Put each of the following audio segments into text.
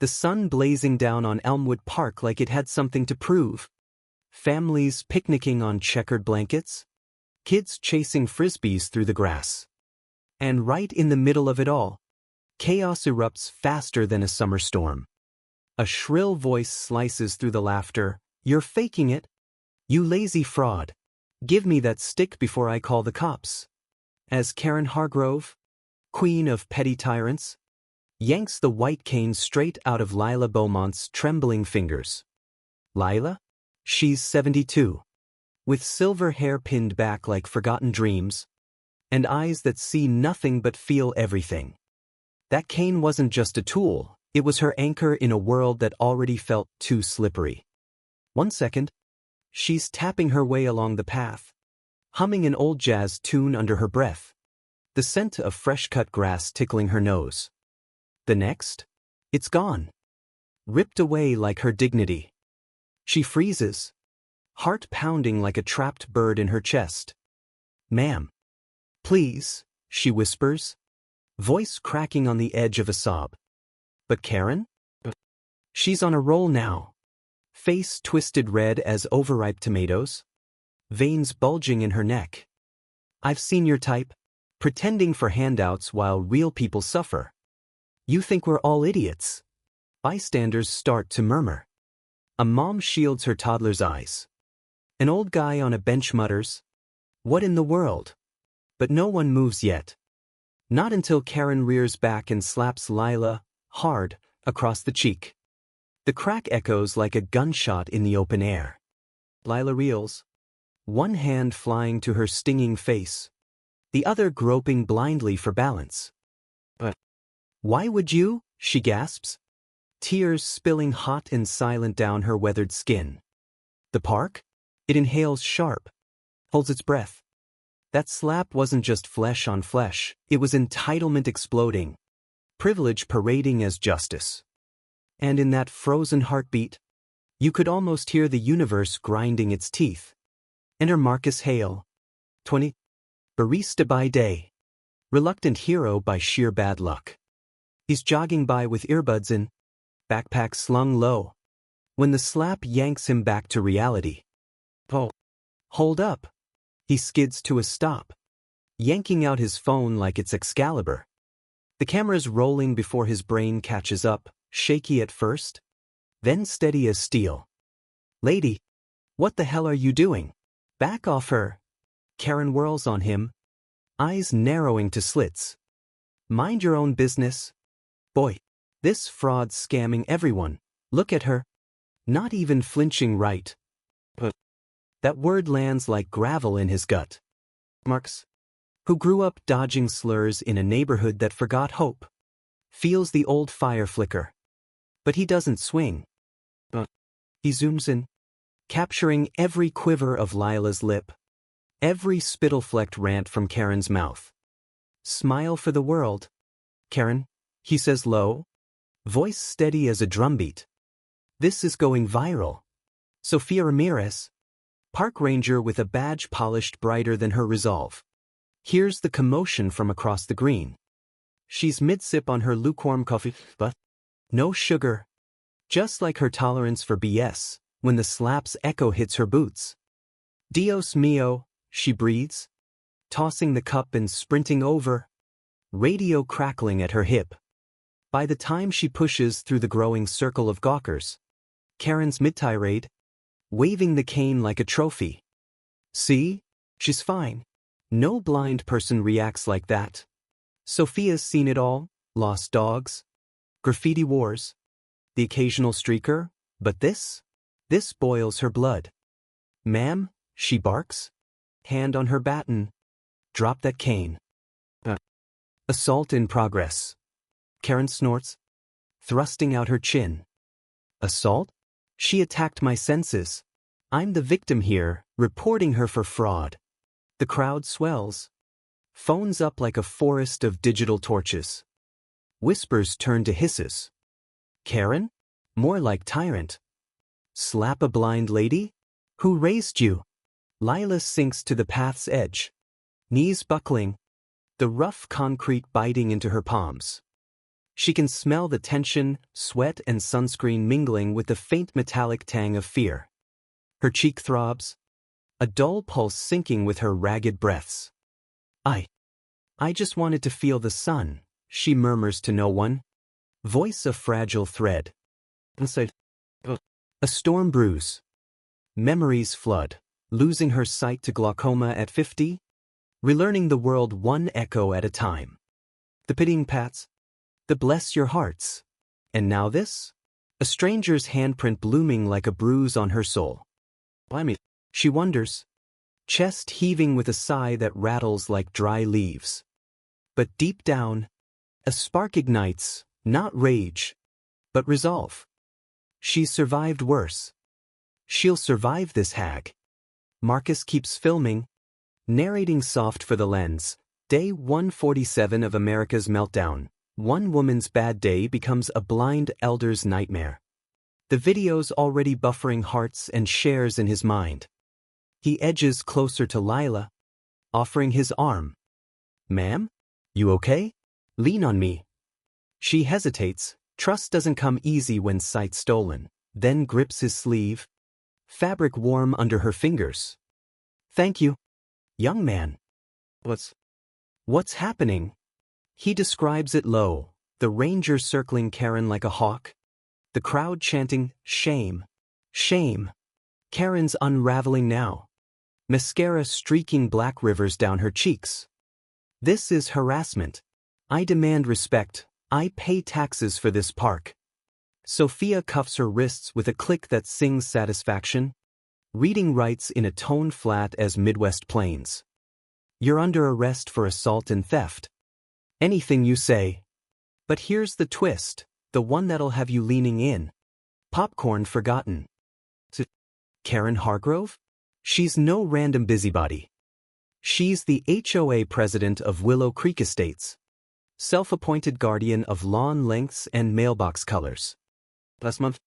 the sun blazing down on Elmwood Park like it had something to prove. Families picnicking on checkered blankets. Kids chasing frisbees through the grass. And right in the middle of it all, chaos erupts faster than a summer storm. A shrill voice slices through the laughter. "You're faking it. You lazy fraud. Give me that stick before I call the cops." As Karen Hargrove, queen of petty tyrants, yanks the white cane straight out of Lila Beaumont's trembling fingers. Lila? She's 72. With silver hair pinned back like forgotten dreams, and eyes that see nothing but feel everything. That cane wasn't just a tool, it was her anchor in a world that already felt too slippery. 1 second, she's tapping her way along the path, humming an old jazz tune under her breath, the scent of fresh-cut grass tickling her nose. The next, it's gone. Ripped away like her dignity. She freezes, heart pounding like a trapped bird in her chest. "Ma'am. Please," she whispers, voice cracking on the edge of a sob. But Karen? She's on a roll now. Face twisted red as overripe tomatoes. Veins bulging in her neck. "I've seen your type, pretending for handouts while real people suffer. You think we're all idiots." Bystanders start to murmur. A mom shields her toddler's eyes. An old guy on a bench mutters, "What in the world?" But no one moves yet. Not until Karen rears back and slaps Lila, hard, across the cheek. The crack echoes like a gunshot in the open air. Lila reels, one hand flying to her stinging face, the other groping blindly for balance. "But why would you?" she gasps, tears spilling hot and silent down her weathered skin. The park? It inhales sharp, holds its breath. That slap wasn't just flesh on flesh, it was entitlement exploding, privilege parading as justice. And in that frozen heartbeat, you could almost hear the universe grinding its teeth. Enter Marcus Hale, 20, barista by day, reluctant hero by sheer bad luck. He's jogging by with earbuds in, backpack slung low, when the slap yanks him back to reality. "Oh, hold up." He skids to a stop, yanking out his phone like it's Excalibur. The camera's rolling before his brain catches up, shaky at first, then steady as steel. "Lady, what the hell are you doing? Back off her." Karen whirls on him, eyes narrowing to slits. "Mind your own business." Boy, this fraud's scamming everyone. Look at her. Not even flinching right. But that word lands like gravel in his gut. Marx, who grew up dodging slurs in a neighborhood that forgot hope, feels the old fire flicker. But he doesn't swing. He zooms in, capturing every quiver of Lila's lip, every spittle-flecked rant from Karen's mouth. "Smile for the world, Karen," he says low, voice steady as a drumbeat. "This is going viral." Sophia Ramirez, park ranger with a badge polished brighter than her resolve, hears the commotion from across the green. She's mid-sip on her lukewarm coffee, but no sugar, just like her tolerance for BS, when the slap's echo hits her boots. "Dios mío," she breathes, tossing the cup and sprinting over, radio crackling at her hip. By the time she pushes through the growing circle of gawkers, Karen's mid-tirade, waving the cane like a trophy. "See? She's fine." No blind person reacts like that. Sophia's seen it all, lost dogs, graffiti wars, the occasional streaker, but this boils her blood. "Ma'am," she barks, hand on her baton, "drop that cane." Assault in progress. Karen snorts, thrusting out her chin. "Assault? She attacked my senses. I'm the victim here, reporting her for fraud." The crowd swells. Phones up like a forest of digital torches. Whispers turn to hisses. "Karen? More like tyrant." "Slap a blind lady? Who raised you?" Lila sinks to the path's edge, knees buckling, the rough concrete biting into her palms. She can smell the tension, sweat and sunscreen mingling with the faint metallic tang of fear. Her cheek throbs, a dull pulse syncing with her ragged breaths. I just wanted to feel the sun, she murmurs to no one. Voice a fragile thread. Inside. A storm brews. Memories flood, losing her sight to glaucoma at 50, relearning the world one echo at a time. The pitying pats, the bless your hearts. And now this? A stranger's handprint blooming like a bruise on her soul. She wonders, chest heaving with a sigh that rattles like dry leaves. But deep down, a spark ignites, not rage, but resolve. She's survived worse. She'll survive this hag. Marcus keeps filming, narrating soft for the lens. Day 147 of America's meltdown. One woman's bad day becomes a blind elder's nightmare. The video's already buffering hearts and shares in his mind. He edges closer to Lila, offering his arm. Ma'am? You okay? Lean on me. She hesitates. Trust doesn't come easy when sight stolen. Then grips his sleeve. Fabric warm under her fingers. Thank you. Young man. What's happening? He describes it low, the ranger circling Karen like a hawk. The crowd chanting, shame. Shame. Karen's unraveling now. Mascara streaking black rivers down her cheeks. This is harassment. I demand respect. I pay taxes for this park. Sophia cuffs her wrists with a click that sings satisfaction. Reading writes in a tone flat as Midwest Plains. You're under arrest for assault and theft. Anything you say. But here's the twist, the one that'll have you leaning in. Popcorn forgotten. Karen Hargrove? She's no random busybody. She's the HOA president of Willow Creek Estates. Self-appointed guardian of lawn lengths and mailbox colors. Last month,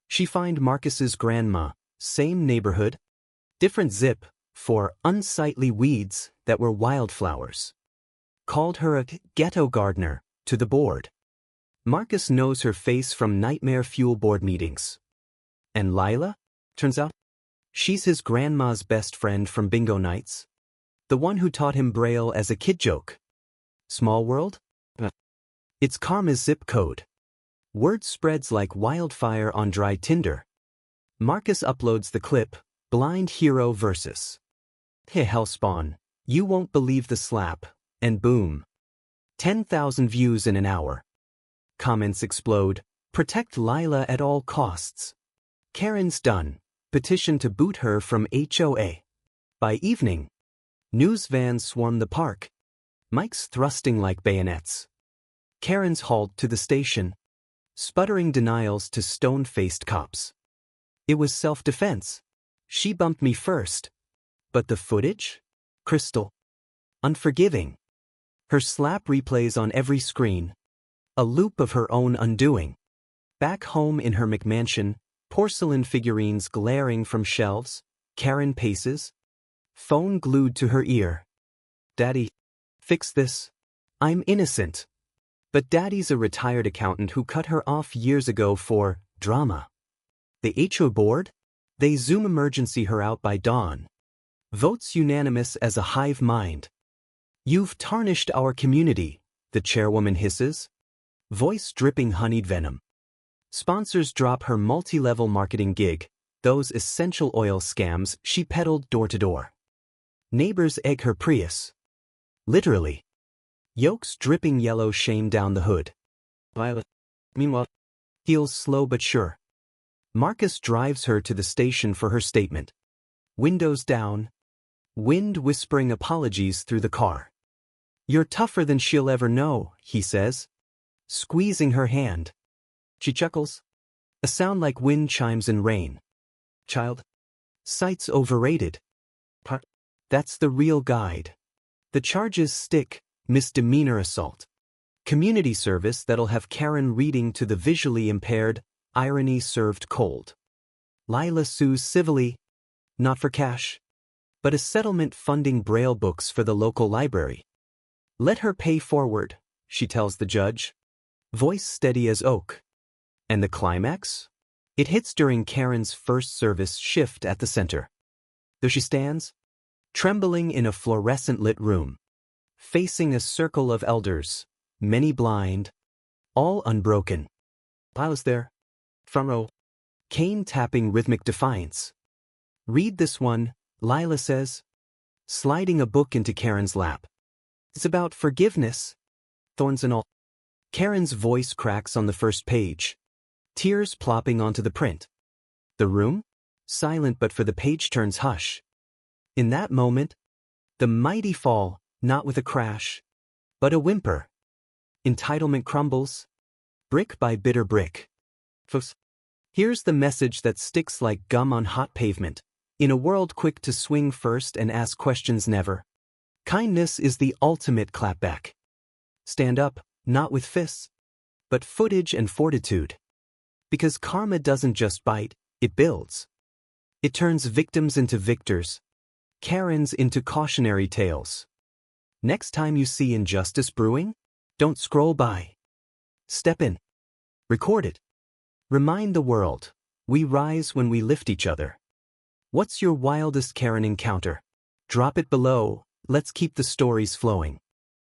she fined Marcus's grandma, same neighborhood, different zip, for unsightly weeds that were wildflowers. Called her a ghetto gardener to the board. Marcus knows her face from nightmare fuel board meetings. And Lila? Turns out, she's his grandma's best friend from bingo nights. The one who taught him Braille as a kid joke. Small world? It's Karma's zip code. Word spreads like wildfire on dry tinder. Marcus uploads the clip, Blind Hero versus. Hey Hellspawn, you won't believe the slap, and boom. 10,000 views in an hour. Comments explode, protect Lila at all costs. Karen's done, petition to boot her from HOA. By evening, news vans swarm the park. Mics thrusting like bayonets. Karen's hauled to the station. Sputtering denials to stone-faced cops. It was self-defense. She bumped me first. But the footage? Crystal. Unforgiving. Her slap replays on every screen. A loop of her own undoing. Back home in her McMansion, porcelain figurines glaring from shelves, Karen paces. Phone glued to her ear. Daddy, fix this. I'm innocent. But Daddy's a retired accountant who cut her off years ago for drama. The HO board? They Zoom emergency her out by dawn. Votes unanimous as a hive mind. You've tarnished our community, the chairwoman hisses. Voice dripping honeyed venom. Sponsors drop her multi-level marketing gig, those essential oil scams she peddled door to door. Neighbors egg her Prius. Literally. Yolks dripping yellow shame down the hood. Violet. Meanwhile, heels slow but sure. Marcus drives her to the station for her statement. Windows down. Wind whispering apologies through the car. You're tougher than she'll ever know, he says. Squeezing her hand. She chuckles. A sound like wind chimes in rain. Child. Sight's overrated. That's the real guide. The charges stick. Misdemeanor assault. Community service that'll have Karen reading to the visually impaired, irony served cold. Lila sues civilly, not for cash, but a settlement funding Braille books for the local library. Let her pay forward, she tells the judge. voice steady as oak. And the climax? It hits during Karen's first service shift at the center. There she stands, trembling in a fluorescent-lit room, facing a circle of elders, many blind, all unbroken. Pause there. Front row. Kane tapping rhythmic defiance. Read this one, Lila says, sliding a book into Karen's lap. It's about forgiveness. Thorns and all. Karen's voice cracks on the first page, tears plopping onto the print. The room? Silent, but for the page turns hush. In that moment, the mighty fall, not with a crash, but a whimper. Entitlement crumbles, brick by bitter brick. Folks, here's the message that sticks like gum on hot pavement. In a world quick to swing first and ask questions never, kindness is the ultimate clapback. Stand up, not with fists, but footage and fortitude. Because karma doesn't just bite, it builds. It turns victims into victors, Karens into cautionary tales. Next time you see injustice brewing, don't scroll by. Step in. Record it. Remind the world, we rise when we lift each other. What's your wildest Karen encounter? Drop it below, let's keep the stories flowing.